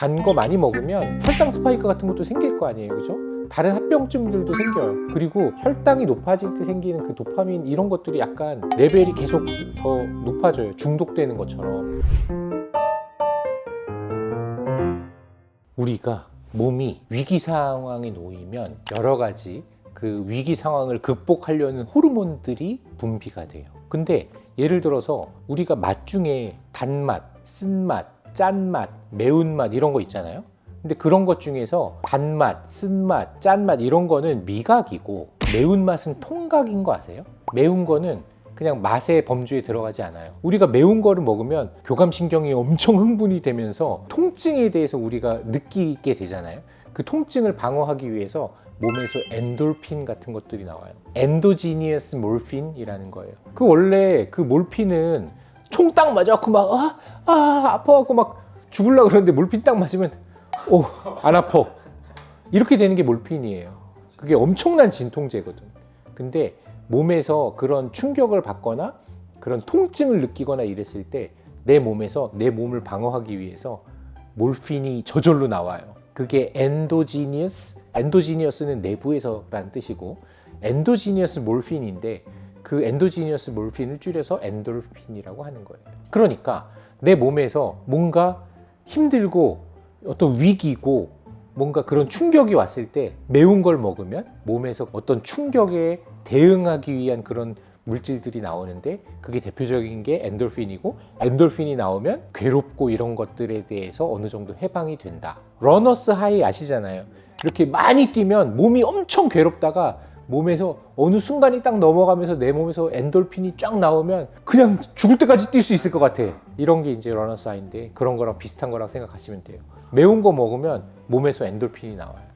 단 거 많이 먹으면 혈당 스파이크 같은 것도 생길 거 아니에요, 그죠? 다른 합병증들도 생겨요. 그리고 혈당이 높아질 때 생기는 그 도파민 이런 것들이 약간 레벨이 계속 더 높아져요. 중독되는 것처럼. 우리가 몸이 위기 상황에 놓이면 여러 가지 그 위기 상황을 극복하려는 호르몬들이 분비가 돼요. 근데 예를 들어서 우리가 맛 중에 단맛, 쓴맛, 짠맛, 매운맛 이런 거 있잖아요. 근데 그런 것 중에서 단맛, 쓴맛, 짠맛 이런 거는 미각이고 매운맛은 통각인 거 아세요? 매운 거는 그냥 맛의 범주에 들어가지 않아요. 우리가 매운 거를 먹으면 교감신경이 엄청 흥분이 되면서 통증에 대해서 우리가 느끼게 되잖아요. 그 통증을 방어하기 위해서 몸에서 엔돌핀 같은 것들이 나와요. 엔도지니어스 몰핀이라는 거예요. 그 원래 그 몰핀은 총 딱 맞아갖고 막 아파갖고 막 죽으려고 그러는데 몰핀 딱 맞으면 안 아파. 이렇게 되는 게 몰핀이에요. 그게 엄청난 진통제거든. 근데 몸에서 그런 충격을 받거나 그런 통증을 느끼거나 이랬을 때 내 몸에서 내 몸을 방어하기 위해서 몰핀이 저절로 나와요. 그게 엔도지니어스는 내부에서라는 뜻이고 엔도지니어스 몰핀인데 그 엔도지니어스 몰핀을 줄여서 엔돌핀이라고 하는 거예요. 그러니까 내 몸에서 뭔가 힘들고 어떤 위기고 뭔가 그런 충격이 왔을 때 매운 걸 먹으면 몸에서 어떤 충격에 대응하기 위한 그런 물질들이 나오는데 그게 대표적인 게 엔돌핀이고 엔돌핀이 나오면 괴롭고 이런 것들에 대해서 어느 정도 해방이 된다. 러너스 하이 아시잖아요. 이렇게 많이 뛰면 몸이 엄청 괴롭다가 몸에서 어느 순간이 딱 넘어가면서 내 몸에서 엔돌핀이 쫙 나오면 그냥 죽을 때까지 뛸 수 있을 것 같아. 이런 게 이제 러너스 하이인데 그런 거랑 비슷한 거라고 생각하시면 돼요. 매운 거 먹으면 몸에서 엔돌핀이 나와요.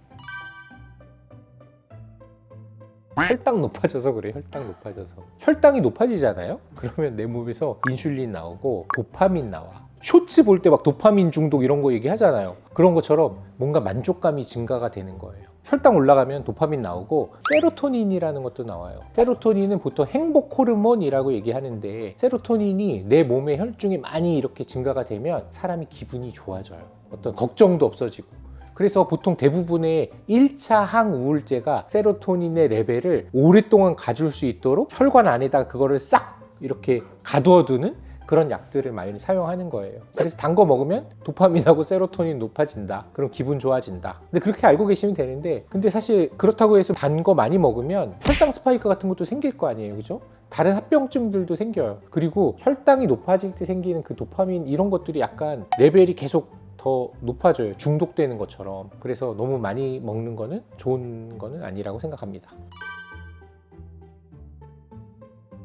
혈당 높아져서 그래. 혈당 높아져서 혈당이 높아지잖아요. 그러면 내 몸에서 인슐린 나오고 도파민 나와. 쇼츠 볼 때 막 도파민 중독 이런 거 얘기하잖아요. 그런 것처럼 뭔가 만족감이 증가가 되는 거예요. 혈당 올라가면 도파민 나오고 세로토닌이라는 것도 나와요. 세로토닌은 보통 행복 호르몬이라고 얘기하는데 세로토닌이 내 몸의 혈중이 많이 이렇게 증가가 되면 사람이 기분이 좋아져요. 어떤 걱정도 없어지고. 그래서 보통 대부분의 1차 항우울제가 세로토닌의 레벨을 오랫동안 가줄 수 있도록 혈관 안에다가 그거를 싹 이렇게 가두어두는 그런 약들을 많이 사용하는 거예요. 그래서 단 거 먹으면 도파민하고 세로토닌 높아진다. 그럼 기분 좋아진다. 근데 그렇게 알고 계시면 되는데 근데 사실 그렇다고 해서 단 거 많이 먹으면 혈당 스파이크 같은 것도 생길 거 아니에요. 그죠? 다른 합병증들도 생겨요. 그리고 혈당이 높아질 때 생기는 그 도파민 이런 것들이 약간 레벨이 계속 더 높아져요. 중독되는 것처럼. 그래서 너무 많이 먹는 거는 좋은 거는 아니라고 생각합니다.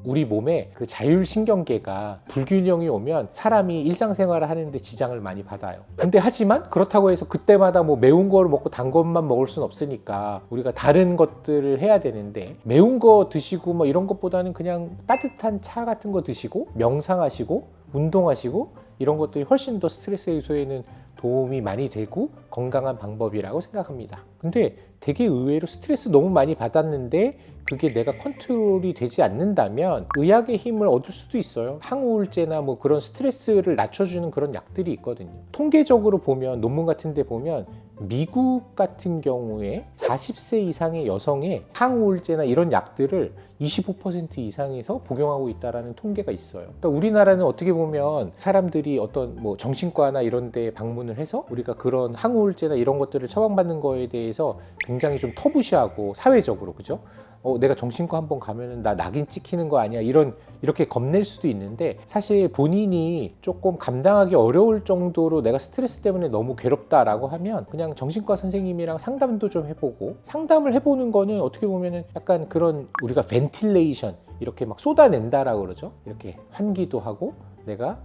우리 몸에 그 자율신경계가 불균형이 오면 사람이 일상생활을 하는데 지장을 많이 받아요. 근데 하지만 그렇다고 해서 그때마다 뭐 매운 거를 먹고 단 것만 먹을 순 없으니까 우리가 다른 것들을 해야 되는데 매운 거 드시고 뭐 이런 것보다는 그냥 따뜻한 차 같은 거 드시고 명상하시고 운동하시고 이런 것들이 훨씬 더 스트레스 해소에는 도움이 많이 되고 건강한 방법이라고 생각합니다. 근데 되게 의외로 스트레스 너무 많이 받았는데 그게 내가 컨트롤이 되지 않는다면 의학의 힘을 얻을 수도 있어요. 항우울제나 뭐 그런 스트레스를 낮춰주는 그런 약들이 있거든요. 통계적으로 보면 논문 같은 데 보면 미국 같은 경우에 40세 이상의 여성의 항우울제나 이런 약들을 25% 이상에서 복용하고 있다는 통계가 있어요. 그러니까 우리나라는 어떻게 보면 사람들이 어떤 뭐 정신과나 이런 데 방문을 해서 우리가 그런 항우울제나 이런 것들을 처방받는 거에 대해서 굉장히 좀 터부시하고 사회적으로 그죠? 내가 정신과 한번 가면은 나 낙인 찍히는 거 아니야 이렇게 겁낼 수도 있는데 사실 본인이 조금 감당하기 어려울 정도로 내가 스트레스 때문에 너무 괴롭다라고 하면 그냥 정신과 선생님이랑 상담도 좀 해보고 상담을 해보는 거는 어떻게 보면은 약간 그런 우리가 벤틸레이션 이렇게 막 쏟아낸다라고 그러죠. 이렇게 환기도 하고 내가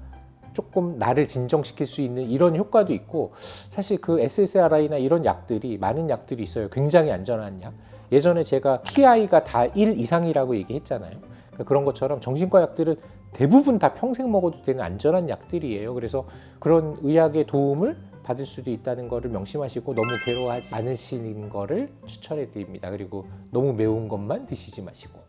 조금 나를 진정시킬 수 있는 이런 효과도 있고 사실 그 SSRI나 이런 약들이 많은 약들이 있어요. 굉장히 안전한 약. 예전에 제가 PI가 다 1 이상이라고 얘기했잖아요. 그런 것처럼 정신과 약들은 대부분 다 평생 먹어도 되는 안전한 약들이에요. 그래서 그런 의학의 도움을 받을 수도 있다는 것을 명심하시고 너무 괴로워하지 않으시는 것을 추천해 드립니다. 그리고 너무 매운 것만 드시지 마시고.